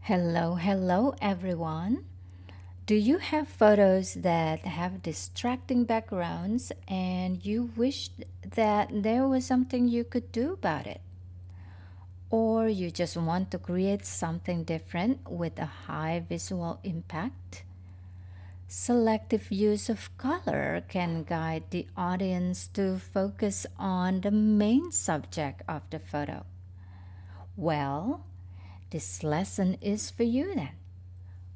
Hello everyone. Do you have photos that have distracting backgrounds and you wish that there was something you could do about it? Or you just want to create something different with a high visual impact? Selective use of color can guide the audience to focus on the main subject of the photo. Well, this lesson is for you then.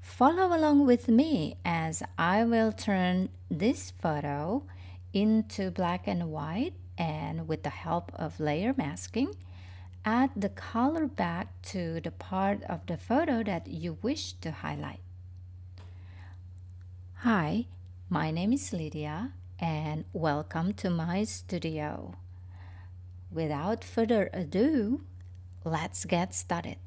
Follow along with me as I will turn this photo into black and white, and with the help of layer masking, add the color back to the part of the photo that you wish to highlight. Hi, my name is Lydia and welcome to my studio. Without further ado, let's get started.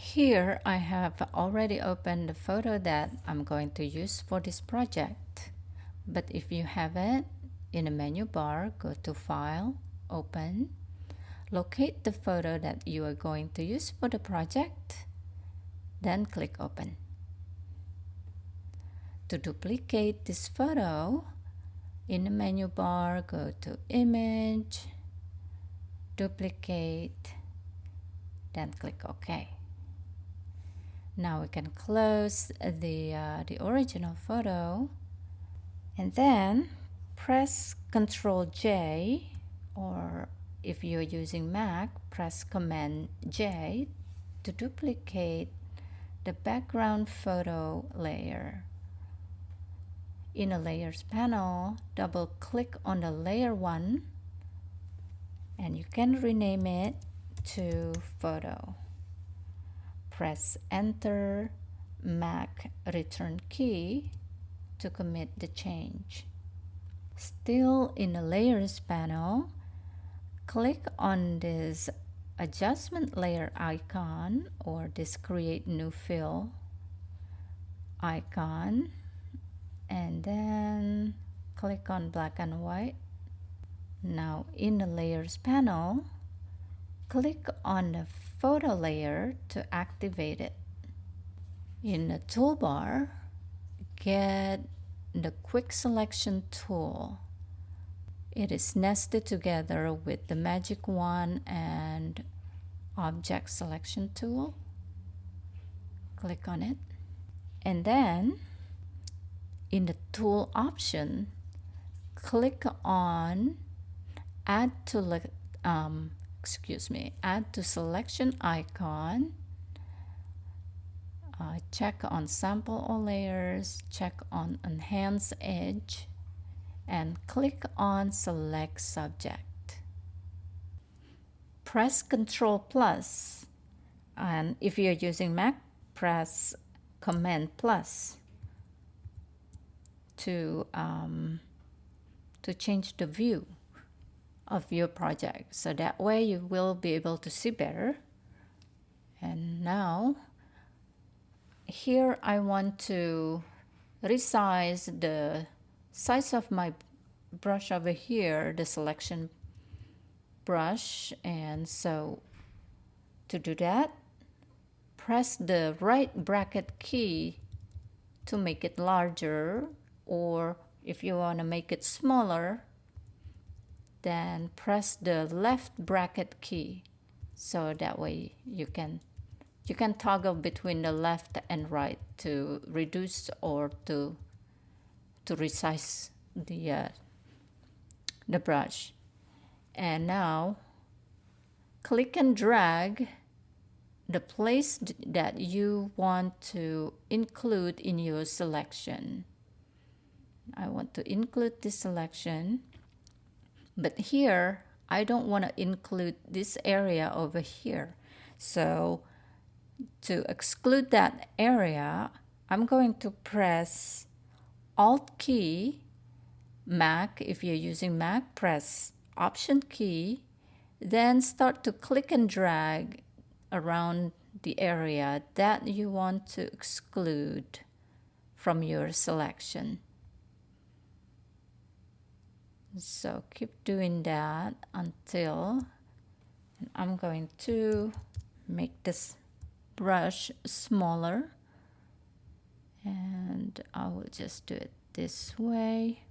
Here I have already opened the photo that I'm going to use for this project. But if you haven't, in the menu bar, go to File, Open, locate the photo that you are going to use for the project, then click Open. To duplicate this photo, in the menu bar, go to Image, Duplicate, then click OK. Now we can close the original photo and then press Ctrl J, or if you're using Mac, press Command J to duplicate the background photo layer. In the Layers panel, double click on the layer 1 and you can rename it to Photo. Press Enter, Mac Return key to commit the change. Still in the Layers panel, click on this Adjustment Layer icon or this Create New Fill icon, and then click on Black and White. Now in the Layers panel, click on the photo layer to activate it. In the toolbar, get the Quick Selection tool. It is nested together with the Magic Wand and Object Selection tool. Click on it. And then, in the tool option, click on Add to Selection icon. Check on Sample All Layers, check on Enhance Edge, and click on Select Subject. Press Ctrl plus, and if you're using Mac, press Command plus to change the view of your project. So that way you will be able to see better. And now, here I want to resize the size of my brush over here, the selection brush. And so to do that, press the right bracket key to make it larger, or if you want to make it smaller, then press the left bracket key. So that way you can toggle between the left and right to reduce or to resize the brush. And now click and drag the place that you want to include in your selection. I want to include this selection, but here I don't want to include this area over here. So to exclude that area, I'm going to press Alt key, Mac, if you're using Mac, press Option key, then start to click and drag around the area that you want to exclude from your selection. So keep doing that until I'm going to make this brush smaller, and I will just do it this way.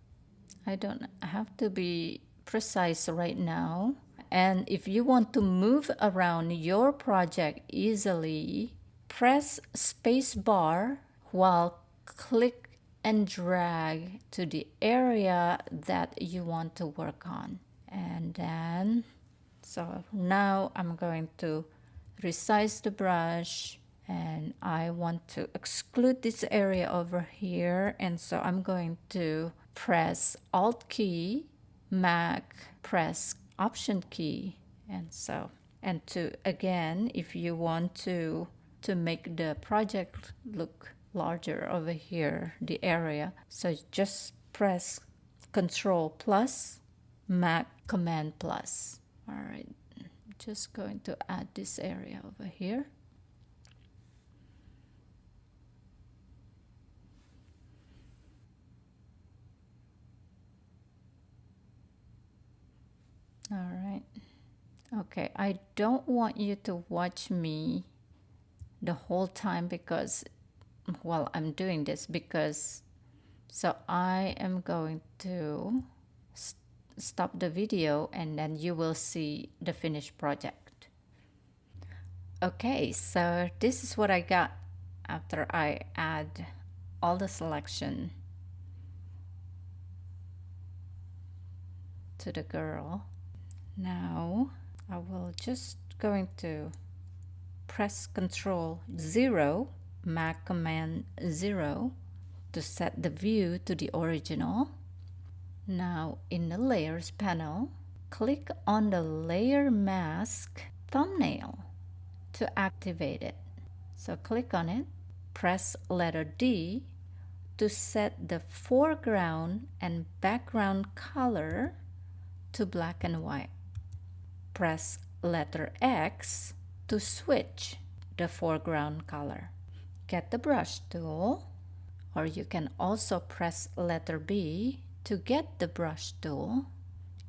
I don't have to be precise right now. And if you want to move around your project easily, press spacebar while click and drag to the area that you want to work on. And then, so now I'm going to resize the brush, and I want to exclude this area over here. And so I'm going to press Alt key, Mac, press Option key. And so, and to, again, if you want to make the project look larger over here, the area, so just press Control plus, Mac, Command plus. All right, just going to add this area over here. All right. Okay, I don't want you to watch me the whole time because while I'm doing this, because so I am going to stop the video and then you will see the finished project. Okay, so this is what I got after I add all the selection to the girl. Now I will just going to press Control 0, Mac Command 0 to set the view to the original. Now in the Layers panel, click on the Layer Mask thumbnail to activate it. So click on it, press letter D to set the foreground and background color to black and white. Press letter X to switch the foreground color. Get the brush tool, or you can also press letter B to get the brush tool.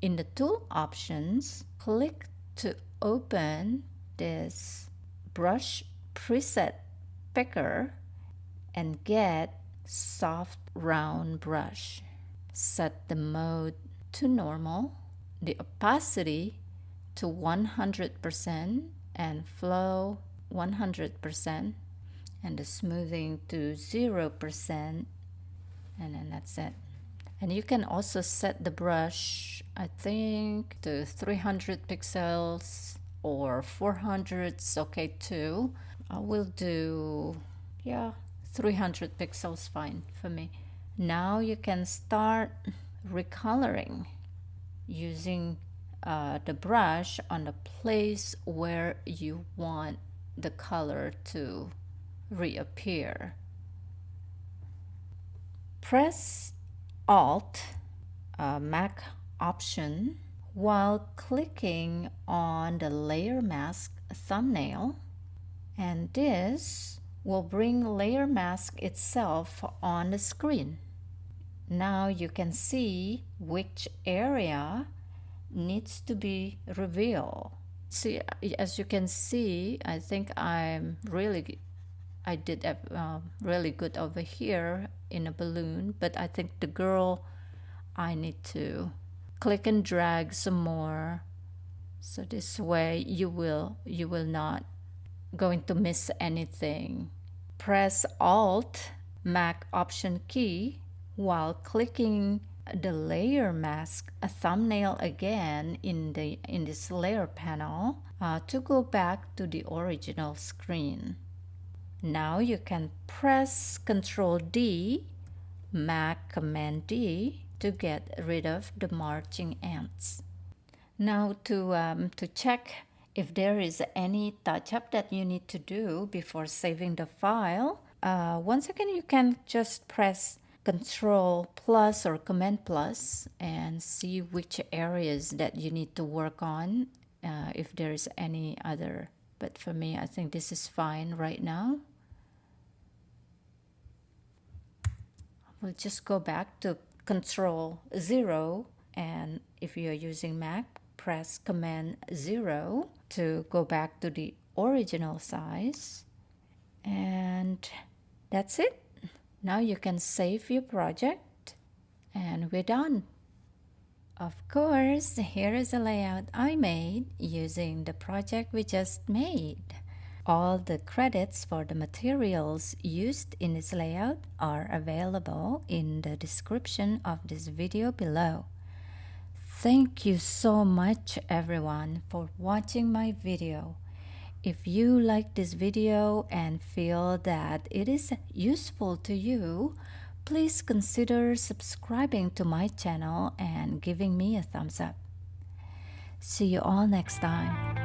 In the tool options, click to open this brush preset picker and get soft round brush. Set the mode to normal, the opacity to 100% and flow 100%, and the smoothing to 0%, and then that's it. And you can also set the brush, I think, to 300 pixels or 400 is okay too. I will do, yeah, 300 pixels fine for me. Now you can start recoloring using the brush on the place where you want the color to reappear. Press Alt, Mac Option while clicking on the Layer Mask thumbnail, and this will bring Layer Mask itself on the screen. Now you can see which area needs to be revealed. See, as you can see, I think I did really good over here in a balloon, but I think the girl, I need to click and drag some more, so this way you will not going to miss anything. Press Alt, Mac Option key while clicking the Layer Mask thumbnail again in this layer panel to go back to the original screen. Now you can press Control D, Mac Command D to get rid of the marching ants. Now to check if there is any touch-up that you need to do before saving the file, once again you can just press Control plus or Command plus and see which areas that you need to work on, if there is any other. But for me, I think this is fine right now. We'll just go back to Control 0, and if you're using Mac, press Command 0 to go back to the original size. And that's it. Now you can save your project and we're done. Of course, here is a layout I made using the project we just made. All the credits for the materials used in this layout are available in the description of this video below. Thank you so much everyone for watching my video. If you like this video and feel that it is useful to you, please consider subscribing to my channel and giving me a thumbs up. See you all next time.